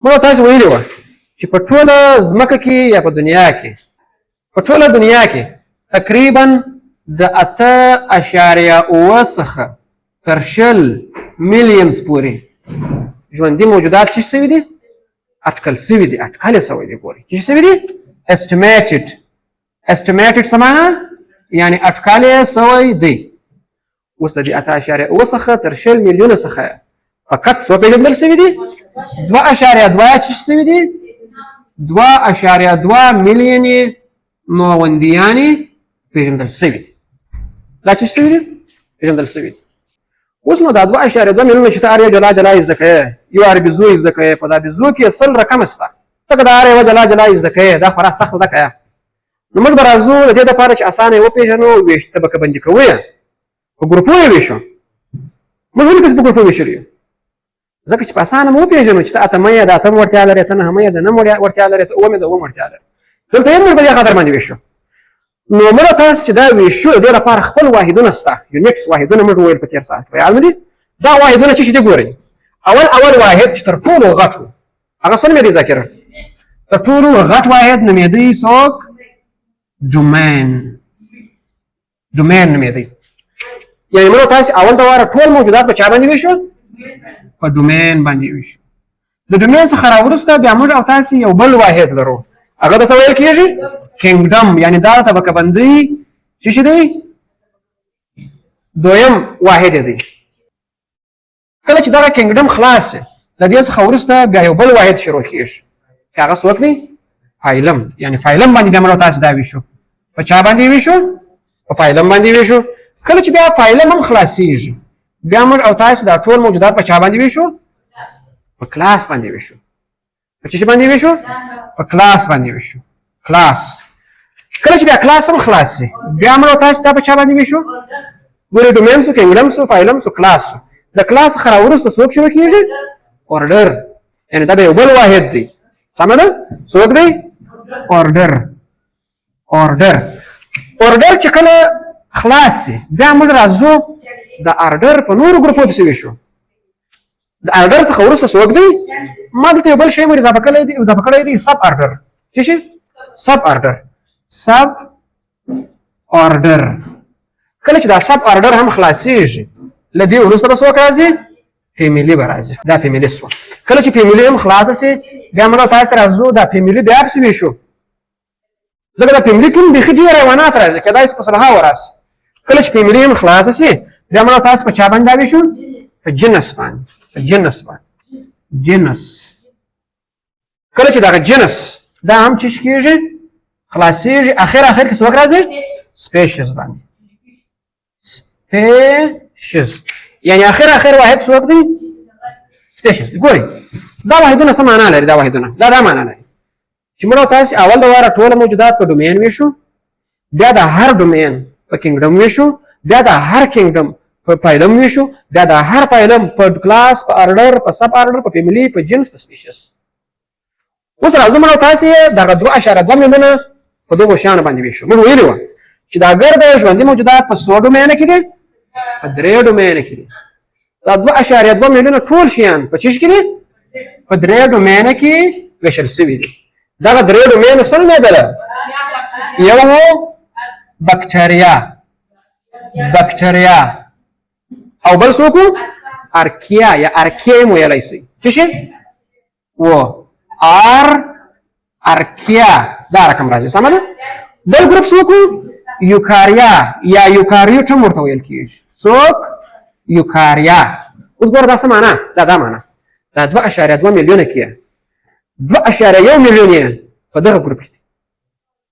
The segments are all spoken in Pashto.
موږ تاسو ویلي وه چې په ټوله ځمکه کې یا په دنیا کې په ټوله دنیا کې تقریبا د 8.7 څخه تر 10 میلیونز پورې ژوندي موجودات چې شوي دي اټکل شوي دي اټکل شوي دي ګورئ چې شوي دي estimated څه معنا یعنې اټکل یې شوی دی. اوس د دې 8.7 څخه تر 10 میلیونه څخه فقط څو پېژندل شوي دي 2.2 چې شوي دي 2.2 میلیونې نووندیانې پېژندل شوي دي دا چې شوي دي پېژندل شوي دي. اوس نو دا 2.2 میلیونه چې ته هر یو جلا جلا یې زده کوې یو هر بیزو یې زده کوې په دا بیزو کې 100 رقم شته ته که دا هر یوه جلا جلا یې زده کوې دا خورا سخته ده که نو موږ به راځو د دې دپاره چې اسانه یې وپېژنو ویش ته به که بندي کوو یې په ګروپونو یې ویشو موږ ولې کسې په ګروپونو ویشلي یو ځکه چې په اسانه مو وپېژنو چې ته اتمه یې د اتم وړتیا لرې ته نهمه یې د نهم وړتیا لرې ته اووم یې د اووم وړتیا لرې دلته یې موږ په دې خاطر باندې ویشو. نو موږ تاسو چې دا ویشو د دې لپاره خپل واحدونه شته یونیکس واحدونه موږ وویل په تېر ساعت کې یاد مو دي دا واحدونه چې دي ګورئ اول واحد چې تر ټولو غټ و هغه څه نومېدی ذاکره تر ټولو غټ واحد نومېدی څوک ډومین نومېدی یعنې موږ تاسو اول د واره ټول موجودات په چا باندې ویشو په ډومین باندې ویشو. د ډومین څخه راوروسته بیا موږ او تاسو یو بل واحد لرو هغه د څه ویل کېږي کینګډم یعنې دا طبقه بندي چې شي دی دویم واحد دی. کله چې دغه کینګډم خلاص شي د دې څخه وروسته بیا یو بل واحد شروع کېږي چې هغه څوک دی فایلم یعنې فایلم باندې بیا موږ تاسو دا ویشو په چا باندې ویشو په فایلم باندې ویشو. کله چې بیا فایلم هم خلاصېږي بیا موږ او تاسو دا ټول موجودات په چا باندې ویشو په کلاس باندې ویشو په څه باندې ویشو په کلاس باندې ویشو کلاس. کله چې بیا کلاس هم خلاص شي بیا موږ تاسو دا په چا باندې ویشو ګورئ ډومین سو کینګډم سو فایلم سو کلاس سو د کلاس څخه راوروسته څوک شروع کېږي order یعنې دا به یو بل واحد دی سمه ده څوک دی order چې کله خلاص شي بیا موږ راځو د order په نورو ګروپو پسې ویشو د order څخه وروسته څوک دی ما دلته یو بل شی مو اضافه کړی دی سب order څه شي سب order کله چې دا سب order هم خلاصېږي له دې وروسته به څوک راځي فیملي به راځي دا فیملي شوه. کله چې فیملي هم خلاصه شي بیا موږ تاسو راځو دا فیملي بیا پسې ویشو ځکه دا فیملي کې هم بیخي ډېر حیوانات راځي کیدای شي په سلهاوه راشي. کله چې فیملي هم خلاصه شي بیا موږ تاسو په چا باندې ویشو په جنس باندې جنس. کله چې دغه جنس دا هم چې کېږي خلاصېږي اخر کې څوک راځي سپیشیز باندې سپیشیز یعنې اخر واحد څوک دی سپیشیز. ګورئ دا واحدونه څه معنا لري دا واحدونه دا معنا لري چې موږ تاسو اول د واره ټول موجودات په ډومین ویشو بیا د هر ډومین په کینګډم ویشو بیا د هر کینګډم په فایلم ویشو بیا د هر فایلم په کلاس په order په سب order په فیملي په جنس په سپیشیز. اوس راځو موږ تاسو دغه 2.2 میلیونه په دغو شیانو باندې ویشو. موږ ویلي وه چې دا ګرده ژوندي موجودات په څو ډومینه کې دي په 3 ډومینه کې دي. دا 2.2 میلیونه ټول شیان په څه کې دي په 3 ډومینه کې ویشل شوي دي. دغه 3 ډومینه څه نومېدله یو بکټریا او بل څوک ارکیا یا ارکیا مو ویلی شئ څه شي ارکیا دا رقم راځي سمه ده. بل ګروپ څوک یوکاریا یا یوکاریوټ هم ورته ویل کېږي څوک یوکاریا. اوس ګوره دا څه معنا دا معنا دا 2.2 میلیونه کې 2.1 میلیون یې په دغه ګروپ کې دي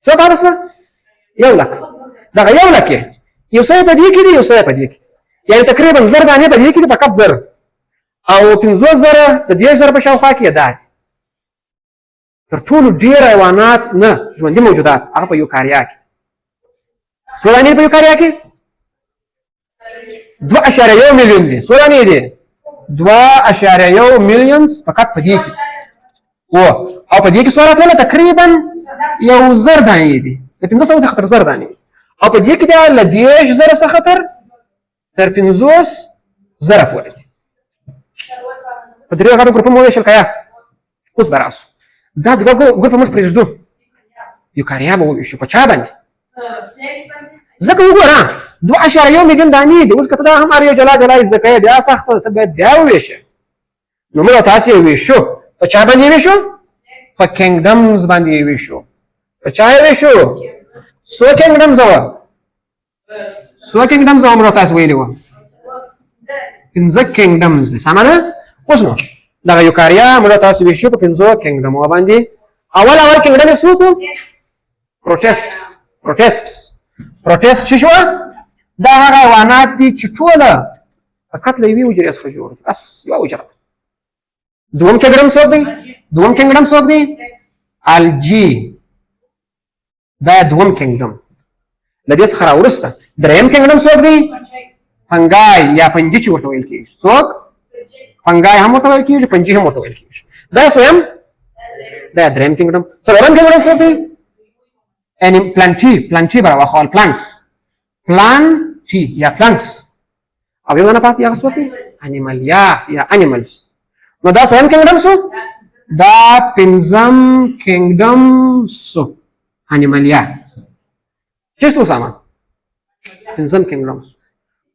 څو پاته شوه 1 لک دغه 1 لک یو څه په دې کې دي یو څه په دې کې یعنې تقریبا 1000 دانې په دې کې دي فقط 1000 او 500,000 د 10,000 په شاوخوا کې دا تر ټولو ډېر حیوانات نه ژوندي موجودات هغه په یوکاریا کې څو دانې په یوکاریا کې 2.1 میلیون دي څو دانې دي 2.1 میلیون فقط په دې کې او په دې کې څو راتلله تقریبا 1,000 دانې دي د 500 څخه تر 1000 دانې او په دې کې بیا له 10,000 څخه تر 50,000 پورې دي په 3 غټو ګروپونو وویشل که یا اوس به راسو دا دوه ګروپه موږ پرېږدو یوکاریا به وویشو په چا باندې ځکه وګوره 2.1 میلیون دانې دي اوس که ته دا هم هر یو جلا جلا زده کوې بیا سخته ده ته باید بیا وویشې نو موږ تاسې یې ویشو په چا باندې یې ویشو په کینګډمز باندې یې ویشو په چا یې ویشو څو کینګډمز وه څو کینګډمز وه موږ تاسې ویلي وه 5 کینګډمز دي سمه ده اوس نو دغه یوکاریا موږ تاسې ویشو په 5 کینګډمو باندې اول کینګډم یې څوک و پروټیسټ څه شوه دا هغه حیوانات دي چې ټوله فقط له یوې حجرې څخه جوړ دي بس یوه حجره ده دوم کینګډم څوک دی الجی دا دوم کینګډم له دې څخه راوروسته دریم کینګډم څوک دی فنګای یا پنجي چې ورته ویل کېږي څوک فنګای هم ورته ویل کېږي پنجي هم ورته ویل کېږي دا څویم دا دریم کینګډم څلورم کینګډم څوک دی پلانټي به راواخلو پلانټي یا پلانټس او یو نه پاتې هغه څوک دی انیمالیا یا انیملز نو دا څویم کینګډم شو دا 5م کینګډم شو انیمالیا چې څو سامان 5م کینګډم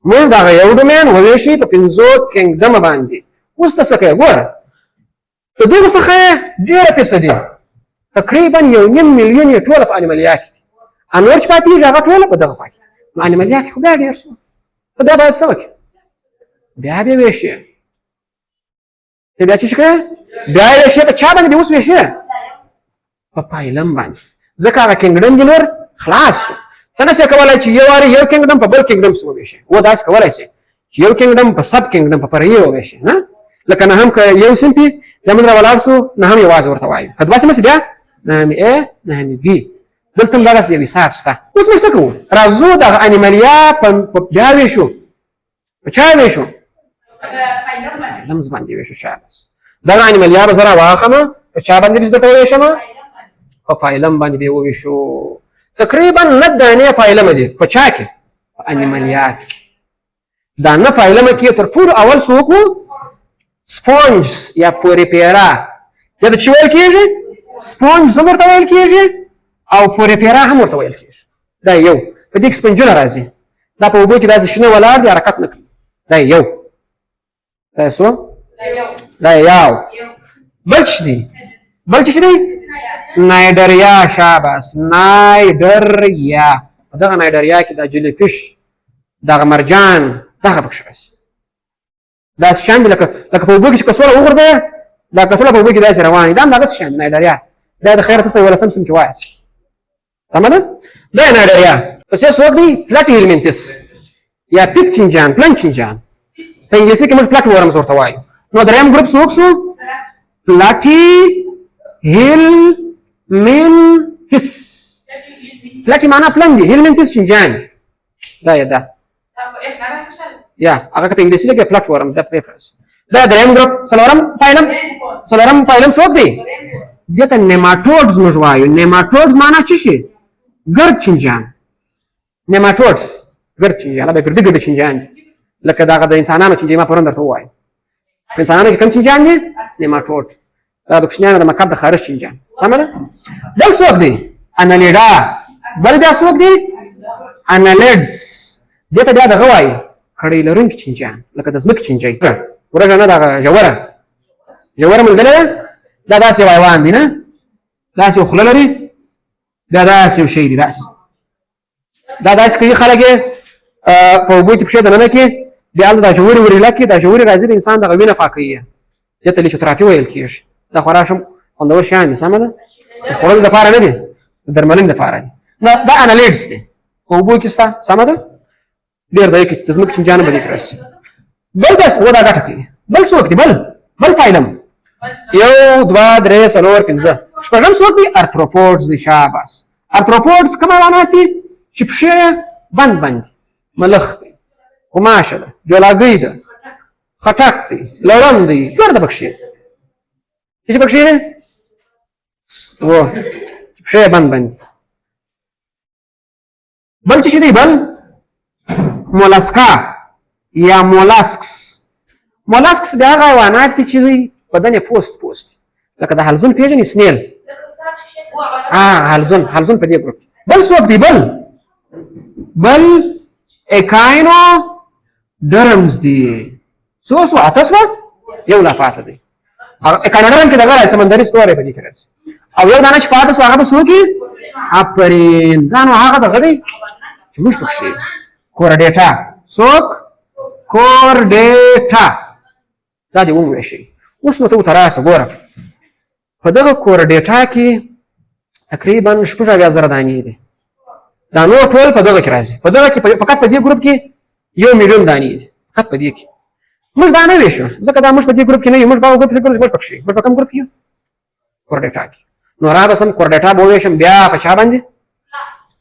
موږ دغه یو ډومین وویشي په 5 کینګډم باندې اوس ته څه کوې ګوره د دغو څخه ډېره فیصدي تقریبا 1.5 میلیون یې ټوله په انیمالیا کې دي نور چې پاتېږي هغه ټوله په دغه خوا کې نو انیمالیا کې خو بیا ډېر شو ته بیا باید څه وکړې بیا ویشې ته بیا چې کوې بیا یې ویشې په چا باندې دې اوس ویشې په پایلم باندې ځکه هغه کینګډم دې نور خلاص شو ته نشې کولی چې یو وارې یو کینګډم په بل کینګډم څه وویشې و داسې کولی شې چې یو کینګډم په سب کینګډم په فرعي وویشې نه لکه نهم که یو صنفي بیا موږ راولاړ شو نهم یوازې ورته وایو که دوه صنفه بیا نهم A نهم B دلته هم دغسې یو حساب شته اوس موږ څه کوو راځو دغه انیمالیا په بیا ویشو په چا ویشو لمز باندې ویشو شاباس دغه انیمالیا به زه راواخلمه په چا باندې به زده ته وویشمه په پایلم باندې به یې وویشو تقریبا 9 دانې پایلمه دي په چا کې په انیمالیا کې دا 9 پایلمه کې تر ټولو اول څوک و سپونج یا پوریپیرا یا د چې ویل کېږي سپونج هم ورته ویل کېږي او پوریپیرا هم ورته ویل کېږي دا یو په دې کې سپنجونه راځي دا په اوبو کې داسې شنه ولاړ دي حرکت نه کوي دا یو دا څو دا یو بل څه دی نایډریا شاباس نایډریا په دغه نایډریا کې دا جلی فش دغه مرجان دغه پکښې راځي داسې شیان دي لکه په اوبو کې چې کڅوړه وغورځوې دا کڅوړه په اوبو کې داسې روانه دي دا هم دغسې شیان دي نایډریا دا د خیر تاسو په 11 صنف کې وایاست سمه ده دا نایډریا پسې څوک دی پلاټي هیلمنتس یا پیک چینجان پلن چینجان په انګلیسي کې موږ پلاټ ورمز ورته وایو نو دریم ګروپ څوک شو پلاټي هیلمنتس پلاټي معنا پلن دي هیلمنتس چینجان دا یا هغه په انګلیسي کې پلاټ ورم دا پریفرنس دا دریم ګروپ څلورم پایلم څوک دی دته نیماټوډز موږ وایو نیماټوډز معنا څه شي ګرد چینجان نیماټوډز ګرد چینجان دا ګرد چینجان لکه دغه د انسانانو چینجان ما پرون درته ووایم په انسانانو کې کوم چینجان دي نیماټوډ دا د کوچنیانو د مکب د خارج چینجان سمه ده بل څوک دی انالیډا بل بیا څوک دی انالیډز دته بیا دغه وایي کړی لرونکي چینجان لکه د ځمکې چینجی ورږه نه دغه ژوره ملګرې ده دا داسې یو حیوان دی نه داسې یو خوله لري دا داسې یو شی دی دا داسې کوي خلک یې په اوبو کې پښې دننه کې بیا هلته دا ژورې ورېله کې دا ژورې راځي د انسان دغه وینه پاکوي دې ته لیچوتراپي ویل کېږي دا خورا ښه خوندور شیان دي سمه ده د خوړلو دپاره نه دي د درملنې دپاره دي دا انالیډز دی په اوبو کې شته سمه ده ډېر ځای کې د ځمکې چینجانو به دې کې راشي بل بس و دا ګټه کوي بل څوک دی بل فایلم 1 2 3 4 5 شپږم څوک دی ارتروپوډز دی شاباس ارتروپوډز کوم حیوانات دي چې پښې بند ملخ دی غوماشه ده جولاګۍ ده خټک دی لړم دی ګرده پکښې څه پکښې دی و پښې بند بل څه دی بل مولاسکا یا مولاسکس بیا هغه حیوانات دي چې دوی بدن یې پوست لکه د حلزون پیژنې سنیل حلزون په دې ګروپ بل څوک دی بل اکاینو ډرمز دي څو اته سوه یو لا پاته دی اکاینو ډرم کې دغه سمندري ستوری په دې کې راځي او یو دانه چې پاته سو هغه به څوک افرین دا نو هغه دغه دی چې موږ پکښې کورډیټا څوک کورډیټا دا دې وویشئ اوس نو ته ورته راسه ګوره په دغه کورډیټا کې تقریبا 80,000 دانې دي دا نور ټول په دغه کې راځي په دغه کې فقط په دې ګروپ کې 1,000,000 دانې دي فقط په دې کې موږ دا نه ویشو ځکه دا موږ په دې ګروپ کې نه یو موږ به ګروپ کې موږ پکښې موږ په کوم ګروپ کې یو کورډیټا کې نو را به سم کورډیټا به وویشم بیا په چا باندې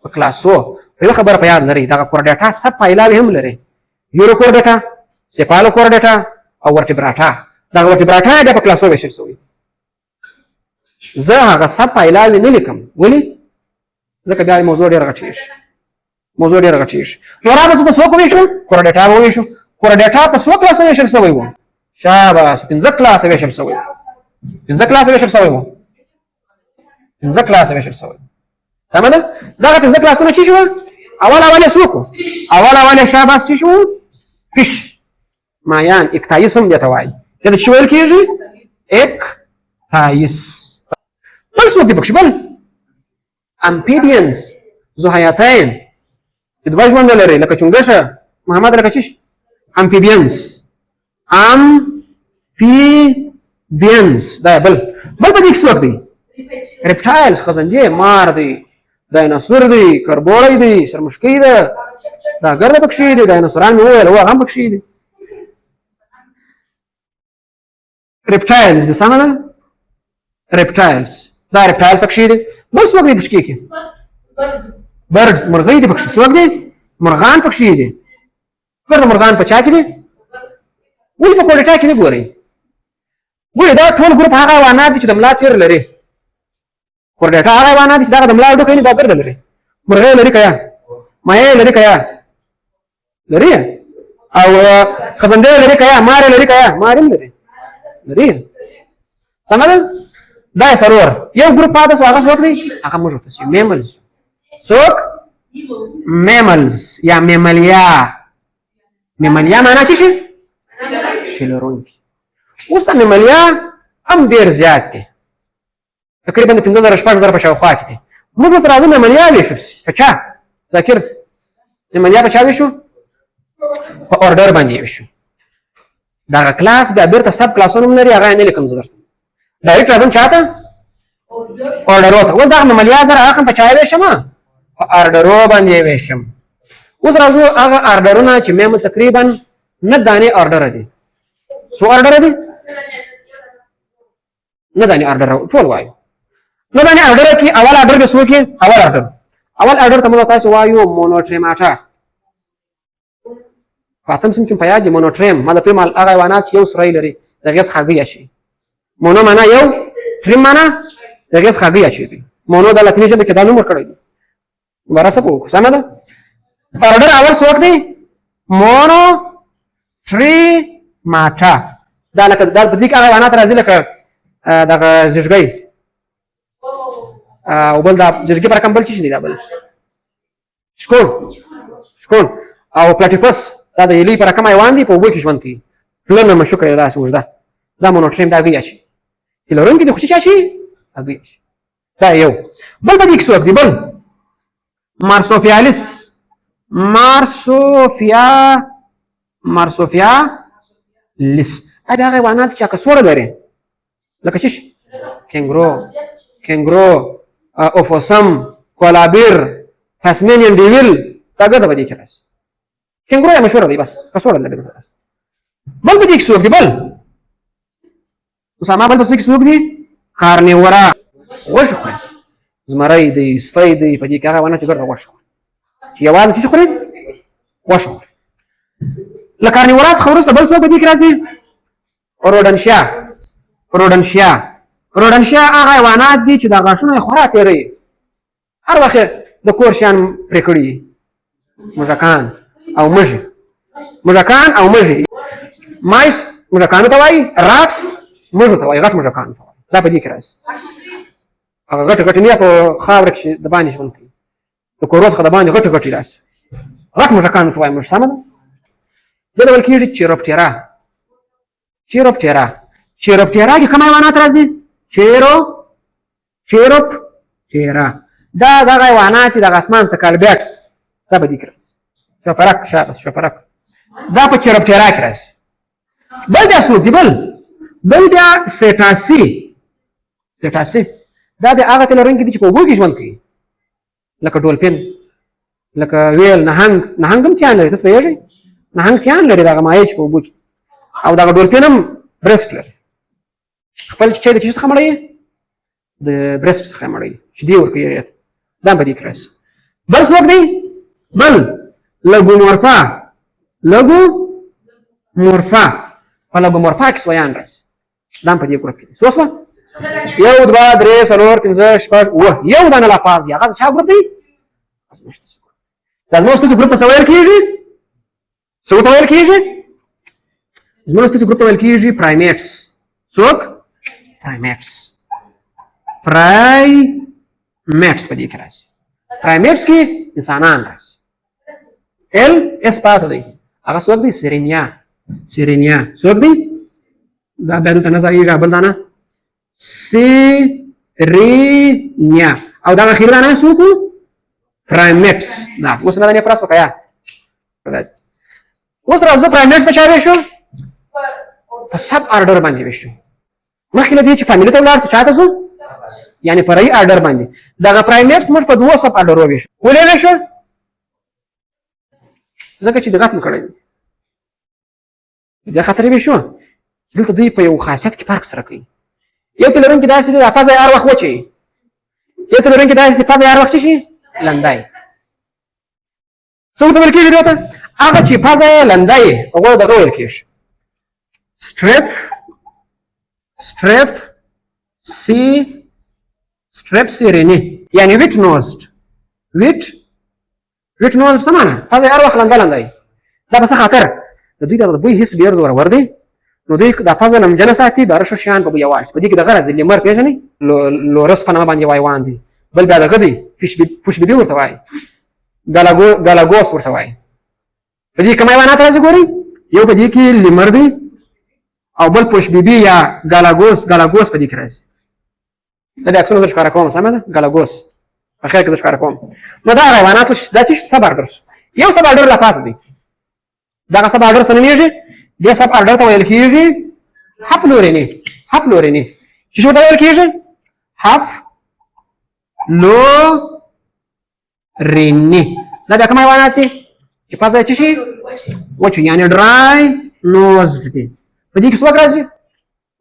په کلاسو یوه خبره په یاد لرئ دغه کورډیټا سب پایلاوې هم لري یورو کورډیټا سیپالو کورډیټا او ورټیبراټا دغه ورټیبراټا بیا په کلاسو ویشل شوي زه هغه سب پایلاوې نه لیکم ولې ځکه بیا موضوع ډېره غټېږي نو را به زه په څو وویشو کورډیټا به وویشو کورډیټا په څو کلاسه ویشل شوی و شاباس 15 کلاسه ویشل شوی و 15 کلاسه ویشل شوی سمه ده دغه 15 کلاسونه چې شو اول څوک اول شاباس چې شو فش مایان اکتایس هم دې ته وایي دا چې ویل کېږي اکتایس بل څوک دی پکښې بل امفیبینز ذوحیاتین چې دوه ژوند لري لکه چونګښه محمد لکه چی امفیبینز دا بل په دې کې څوک دی ریپټایلز خزندې مار دی دایناسور دی کربوړی دی سرمشکۍ ده دا ګرده پکښې دی دایناسوران مې وویل هغه هم پکښې دی ریپټایلز دی سمه ده ریپټایلز دا ریپټایل پکښې دی بل څوک دی پکښې کې برډز مرغۍ دی پکښې څوک دی مرغان پکښې دی ګرده مرغان په چا کې دی ولې په کورډیټا کې نه ګورئ ګورئ دا ټول ګروپ هغه حیوانات دي چې د ملا تیر لري کورډیټا هغه حیوانات دي چې دغه د ملا ډوکی نه دا ګرده لري مرغۍ لري که یا مایع لري که یا لري او خزندې لري که یا مارې لري که یا مارې هم لري سمه ده دا یې څلور یو ګروپ پاته سو هغه څوک دی هغه موږ ورته سو میملز څوک میملز یا میملیا معنا څه شي چې لرونکي اوس دا میملیا هم ډېر زیات دی تقریبا د 15,000 شپږ په شاوخوا کې دی موږ اوس راځو میملیا ویشو په چا ذاکر میملیا په چا ویشو په اورډر باندې ویشو دغه کلاس بیا بیرته سب کلاسونه هم لري هغه یې نه لیکم زه درته ډایرکټ راځم چاته اورډرو ته اوس دغه میملیا سره هغه په چا ویشم په اورډرو باندې ویشم اوس راځو هغه اورډرونه چې مې تقریبا 9 دانې اورډر دي څو اورډر دي 9 دانې اورډر ټول وایو 9 دانې اورډر کې اول اورډر به څوک اول اورډر ته موږ تاسو وایو مونوټریماټا فاتم سم کې په یاد مونوټریم ما د پرمال هغه حیوانات یو سره لري دغه څخه شي مونو معنا یو تریم معنا دغه څخه شي مونو د لاتیني ژبه کې دا نوم ورکړی دی ورسه په سمه ده اورډر اول څوک دی مونو ټریماټا دا لکه دا په دې کې هغه حیوانات راځي لکه دغه زیږګۍ او بل دا زیږګۍ پر کوم بل څه دی دا بل شکون او پلاټیپس دا د یلی پر کوم حیوان دی په اوبو کې ژوند کوي پلنه مشوکه دا سوجدا دا مونوټریم دا غي شي چې لرونکي د خوشي شي هغه شي دا یو بل به دې څوک دی بل مارسوفیالیس دا حیوانات چې کڅوړه لري لکه څه کینګرو اوفوسم کولابیر تاسمانیان ډیویل دا ګټه به دې کې راځي کینګرو یې مشهور دی بس کڅوړه لري بل به دې څوک دی بل اسامه بل به څوک دی کارنیورا غوښه خوري زمری دی سپی دی په دې کې هغه حیوانات چې ګرده غوښه خوري چې یوازې څه خوري غوښه خوري له کارنیورا څخه وروسته بل څوک په دې کې راځي روډنشیا هغه حیوانات دي چې د غاښونو یې خورا تېروي هر وخت د کور شیان پرې کړي موږکان او مږي مایس موږکانو ته وایي راکس مږو ته وایي غټ موږکانو ته وایي دا په دې کې راځي. هغه غټ غټ نه په خاور کې د باندې ژوند کوي. د کوروز خدای باندې غټ غټ راځي. غټ مشکان ته وایي مش سم ده. دا ډول کېږي چیروپټیرا. چیروپټیرا کې کوم حیوانات راځي؟ چیروپټیرا دا دغه حیوانات د اسمان څخه کالبیټس دا به دې کې راځي. شفرک دا په چیروپټیرا کې راځي. بل بیا څوک دی؟ بل بیا سیټاسي دا د هغه تل رنګ دي چې په اوبو کې ژوند کوي لکه ډولفین لکه ویل نهنګ هم تیان لري. تاسو پوهېږئ نهنګ تیان لري دغه مایع چې په اوبو کې او دغه ډولفین هم برسټ لري. خپل چې د چي څخه مړی د برسټ څخه مړی شیدې ورکوي هغې ته دا په دې کې راځي. بل څوک دی؟ بل لګومورفا په لګومورفا کې سویان راځي. دا هم په دې ګروپ کې دي. څو شوه؟ 1 2 3 4 5 6 اوه یو دانه لا پاس دی. هغه چا ګروپ دی؟ د ازموستسو ګروپ ته څه ویل کېږي؟ څه ورته ویل کېږي؟ ازموستسو ګروپ ته ویل کېږي پرایمیټس. څوک؟ پرایمیټس په دې کې راځي. پرایمیټس کې انسانان راځي. ال اس پاتې دی. هغه څوک دی؟ سیرینیا څوک دی؟ دا بیا دلته نظر یې بل دانه سیرینیا او دا اخیر دانه څوک و؟ پرایمیټس. دا اوس نه دانې پراس وکړه. اوس راځو پرایمیټس په چا ویشو؟ په سب آرډر باندې ویشو. مخکې له دې چې فامیلي ته ولاړ شو چاته شو؟ یعنې فرعي آرډر باندې. دغه پرایمیټس موږ په 2 سب آرډرو ویشو. ولې ویشو؟ ځکه چې دقت مو کړی دی. د خطر ویشو دلته دوی په یو خاصیت کې فرق سره کوي. یو ته لرونکي داسې دی دا پزه یې هر وخت وچوي. یو ته لرونکي داسې دی پزه یې هر وخت شي لنده وي. څه ورته ویل کېږي دې ته؟ هغه چې پزه یې لنده وي هغه دغه ویل کېږي ستریپ سیریني یعنې ویټ نوزډ. ویټ نوزډ څه معنی؟ پزه یې هر وخت لنده وي. دا په څه خاطر؟ د دوی دغه بوی حس ډېر زورور دی نو دوی دا فضا نمجنه ساتي. د رشو شیان په بوی واش په دې کې دغه راځي. لیمر پېژنئ؟ لورس په نامه باندې حیوان دی. بل بیا دغه دی پوشبیبي ورته وایي. ګالاګوس ورته وایي. په دې کوم حیوانات راځي ګورئ؟ یو په دې کې لیمر دی او بل پوشبیبي یا ګالاګوس په دې کې راځي. دا د عکسونو درښکاره کوم سمه ده؟ ګالاګوس په خیر کې درښکاره کوم. نو دا حیواناتو دا چې سب آرډر شو. یو سب آرډر لا پاتې دی. دغه سب آرډر څه نومېږي؟ دې سب آرډر ته ویل کېږي هپلوریني. چې څه ته ویل کېږي؟ هپلوریني. دا بیا کوم حیوانات دي چې پزه یې څه شي وچ یعنې ډرای نوزډ دي. په دې کې څوک راځي؟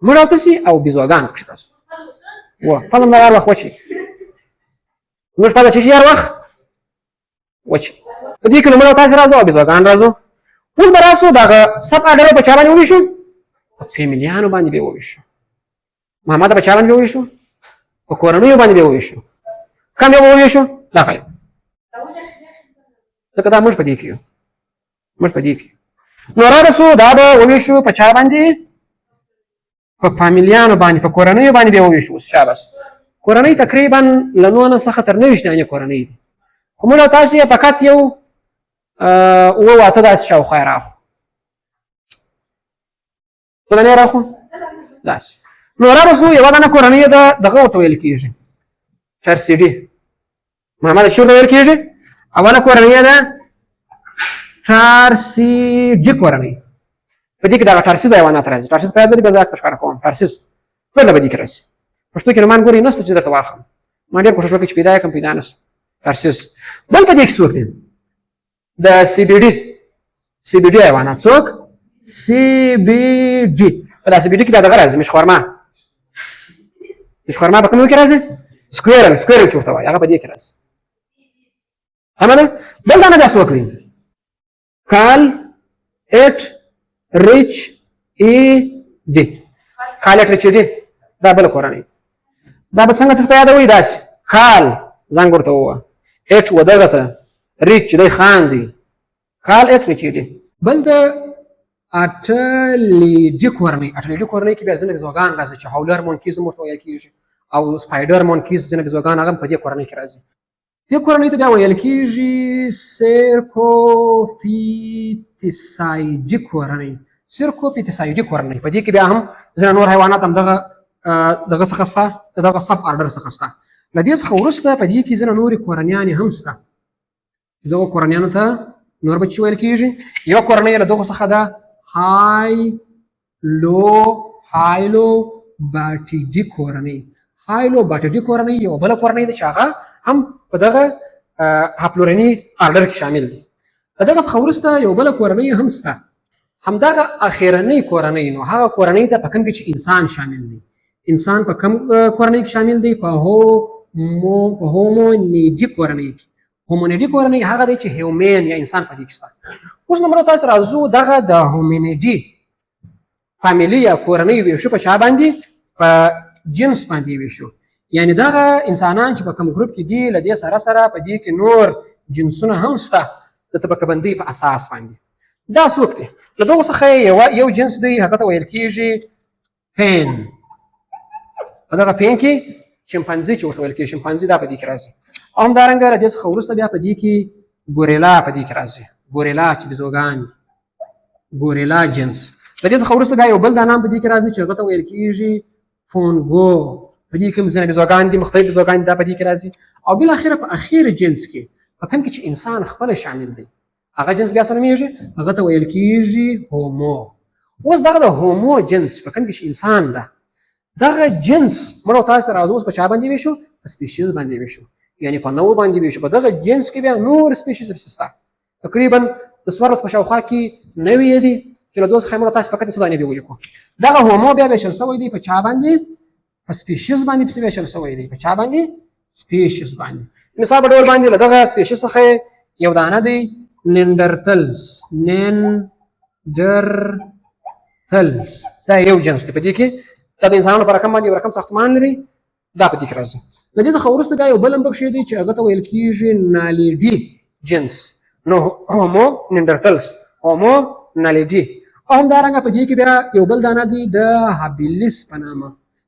مړ او تسي او بیزوګان پکښې راځي. پزه هم هر وخت وچ وي. زموږ پزه چې شي هر وخت وچ. په دې کې نو مړ او تاسې راځو او بیزوګان راځو. اوس به راسو دغه سب آرډر په چا باندې وویشو؟ په فیملیانو باندې به وویشو. محمد په چا باندې وویشو؟ په کورنیو باندې به وویشو. کوم به وویشو؟ دا ښایي ځکه دا موږ په دې کې یو. نو رارسو دا به وویشو په چا باندې؟ په فامیلیانو باندې په کورنیو باندې به وویشو. اوس شاباس کورنۍ تقریبا له 9 څخه تر 29 دانې کورنۍ دي. خو موږ او تاسې یې فقط یو 8 داسې شاوخوا یې راخو. څو دانې راخو؟ داسې. نو رارسو یوه دانه کورنۍ ده دغه ورته ویل کېږي چارسیډي. محمد چې ورته ویل کېږي اوله کورنۍ ده چارسیډي کورنۍ. په دې کې دغه ټارسیز حیوانات راځي. ټارسیز پیدا دي بیا زه عکس ښکاره کوم. ټارسیز ټوله په دې کې راځي. پښتو کې نومان ګورئ نشته چې درته واخلم. ما ډېر کوښښ وکړ چې پیدا یې کړم پیدا نه شو. ټارسیز. بل په دې کې څوک دی؟ د سی بی ډي حیوانات. څوک؟ سی بی ډي. په دا سی بی ډي کې دا دغه راځي مشخورما په کومو کې راځي؟ سکویرل چې ورته وایي هغه په دې کې راځي. سمه ده؟ بل دانه دا څوک دی؟ کال ایټ ریچ ای ډي. کال ایټ ریچ ای ډي دا بله کورنۍ. دا به څنګه تاسو په یادوئ؟ داسې کال زنګ ورته ووهه. ایټ ودغه ته ریچ دی خان دی. کال ایټ ریچ ای ډي. بل د اټلیډي کورنۍ کې بیا ځینې بیزوګان راځي چې هاولر مونکیز هم ورته ویل کېږي او سپایډر مونکیز ځینې بیزوګان هغه هم په دې کورنۍ کې راځي. دې کورنۍ ته بیا ویل کېږي سیرکوپیتسایډي کورنۍ. په دې کې بیا هم ځینې نور حیوانات هم دغه څخه شته، دغه سب آرډر څخه شته. له دې څخه وروسته په دې کې ځینې نورې کورنیانې هم شته. دغو کورنیانو ته نور به چې ویل کېږي. یوه کورنۍ له دغو څخه ده هایلوباټیډي کورنۍ. هایلوباټیډي کورنۍ یوه بله کورنۍ ده چې هغه هم په دغه هاپلورني آرډر کې شامل دي. له دغه څخه وروسته یو بله کورنۍ هم شته، همدغه اخرنۍ کورنۍ. نو هغه کورنۍ ته په کوم کې چې انسان شامل دی. انسان په کوم کورنۍ کې شامل دی؟ په هومونیډي کورنۍ کې. هومونیډي کورنۍ هغه دی چې هیومن یا انسان په دې کې شته. اوس نو موږ تاسو راځو دغه د هومونیډي فامیلي یا کورنۍ ویشو په چا باندې؟ په جنس باندې ویشو. یعنی دغه انسانان چې په کوم ګروپ کې دي له دې سره سره په دې کې نور جنسونه هم شته د طبقه بندۍ په اساس باندې. دا څوک دی؟ له دغو څخه یو جنس دی، هغه ته ویل کېږي پین. په دغه پین کې شمپانزي چې ورته ویل کېږي، شمپانزي دا په دې کې راځي. او همدارنګه له دې څخه وروسته بیا په دې کې ګوریلا په دې کې راځي. ګوریلا چې بیزوګان دي، ګوریلا جنس. له دې څخه وروسته بیا یو بل دا نام په دې کې راځي چې هغه ته ویل کېږي فونګو. په دې کې ځینې بیزوګان دي، مختلف بیزوګان دا په دې کې راځي. او بالاخره په اخر جنس کې په کوم کې چې انسان خپله شامل دی، هغه جنس بیا څه نومیږي؟ هغه ته ویل کېږي هومو. اوس دغه د هومو جنس په کوم کې چې انسان ده، دغه جنس موږ تاسو راځو اوس په چا باندې ویشو؟ په سپیشیز باندې ویشو، یعنی په نوع باندې ویشو. په دغه جنس کې بیا نور سپیشیز شته، تقریبا د 14 په شاوخوا کې نوعې دي چې له دوه څخه موږ تاسو فقط څه باندې ولیکو. دغه هومو بیا ویشل شوی دی په چا باندې؟ په سپیشیز باندې پسې ویشل شوی دی. په چا باندې؟ سپیشیز باندې. مثال په ډول باندې له دغه سپیشیز څخه یو دانه دی نینډرتلز. دا یو جنس دی. په دې کې دا د انسانانو په رقم باندې یو رقم ساختمان لري، دا په دې کې راځي. له دې څخه وروسته بیا یو بل هم پکښې دی چې هغه ته ویل کېږي نالیډي جنس. نو هومو نینډرتلز، هومو نالیډي. او همدارنګه په دې کې بیا یو بل دانه دی د هابیلیس په نامه.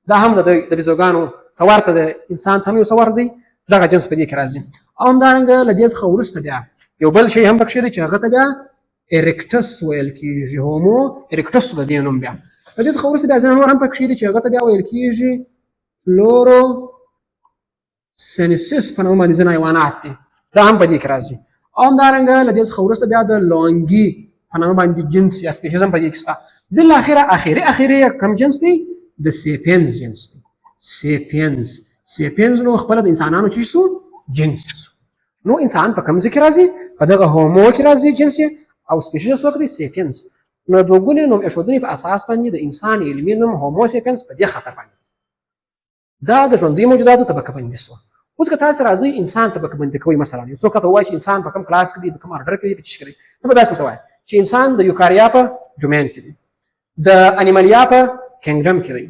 دا هم د بیزوګانو ته ورته د انسان ته هم یو څه ورته دی، دغه جنس په دې کې راځي. او همدارنګه له دې څخه وروسته بیا یو بل شی هم پکښې دی چې هغه ته بیا اریکټس ویل کېږي. هومو اریکټس د دې نوم بیا. له دې څخه وروسته بیا ځینې نور هم پکښې دي چې هغه ته بیا ویل کېږي فلوروسینسس په نوم باندې ځینې حیوانات دي، دا هم په دې کې راځي. او همدارنګه له دې څخه وروسته بیا د لونګي په نوم باندې جنس یا سپیشیز هم په دې کې شته. بالاخره اخري کوم جنس دی؟ د سیپینز جنس دی. سیپینز نو خپله د انسانانو چې شو جنس شو. نو انسان په کوم ځای کې راځي؟ په دغه هومو کې راځي جنس، او سپیشیز څوک دی؟ سیپینز. نو د دوه ګونې نوم ایښودنې په اساس باندې د انسان علمي نوم هومو سیپینز په دې خاطر باندې دا د ژوندیو موجوداتو طبقه بندي شوه. اوس که تاسو راځئ انسان طبقه بندي کوئ، مثلا یو څوک راته ووایي چې انسان په کوم کلاس کې دی، په کوم آرډر کې دی، په څه کې دی، ته به داسې ورته وایې چې انسان د یوکاریا په ډومین کې دی، د انیمالیا په کینګډم کې دی،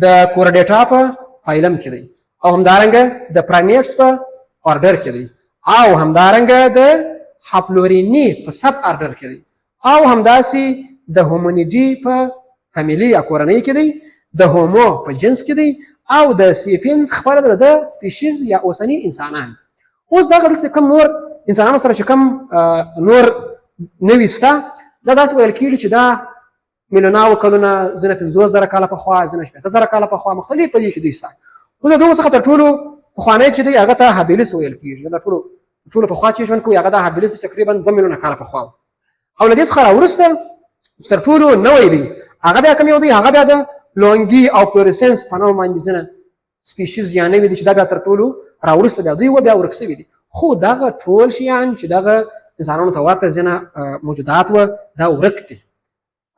د کورډیټا په فایلم کې دی، او همدارنګه د پرایمیټس په آرډر کې دی، او همدارنګه د هاپلوریني په سب آرډر کې دی، او همداسې د هومونیډي په فامیلي یا کورنۍ کې دی، د هومو په جنس کې دی، او د سیپینز خپله د سپیشیز یا اوسني انسانان دي. اوس دغه دلته کوم نور انسانانو سره چې کوم نور نوي شته، دا داسې ویل کېږي چې دا میلیوناو کلونه، ځینې 50,000 کاله پخوا، ځینې 80,000 کاله پخوا، مختلف په دې کې دوی شته. اوس د دغو څخه تر ټولو پخوانی چې دی هغه ته هابیلیس ویل کېږي. دا ټولو پخوا چې ژوند کوي هغه د هابیلیس تقریبا 2 میلیونه کاله پخوا. او له دې څخه راوروسته چې تر ټولو نوی دی هغه بیا کوم یو دی؟ هغه بیا د لونګي او فلورسینس په نوم باندې ځینې سپیشیز یا نوي دي چې دا بیا تر ټولو راوروسته بیا دوی بیا ورک شوي دي. خو دغه ټول شیان چې دغه انسانانو ته ورته ځینې موجودات وه دا ورک دي.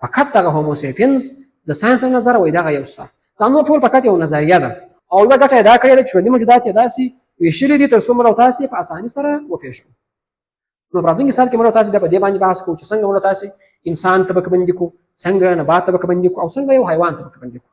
فقط دغه هوموسیپینز د ساینس له نظره وایي دغه یو څه، دا نور ټول فقط یو نظریه ده. او یوه ګټه یې دا کړې ده چې ژوندي موجودات یې داسې ویشلي دي تر څو موږ او تاسې په اساني سره وپېژنو. نو په راتلونکي سال کې موږ او تاسې بیا په دې باندې بحث کوو چې څنګه موږ او تاسې انسان طبقه بندي کړو، څنګه نبات طبقه بندي کړو، او څنګه یو حیوان طبقه بندي کړو.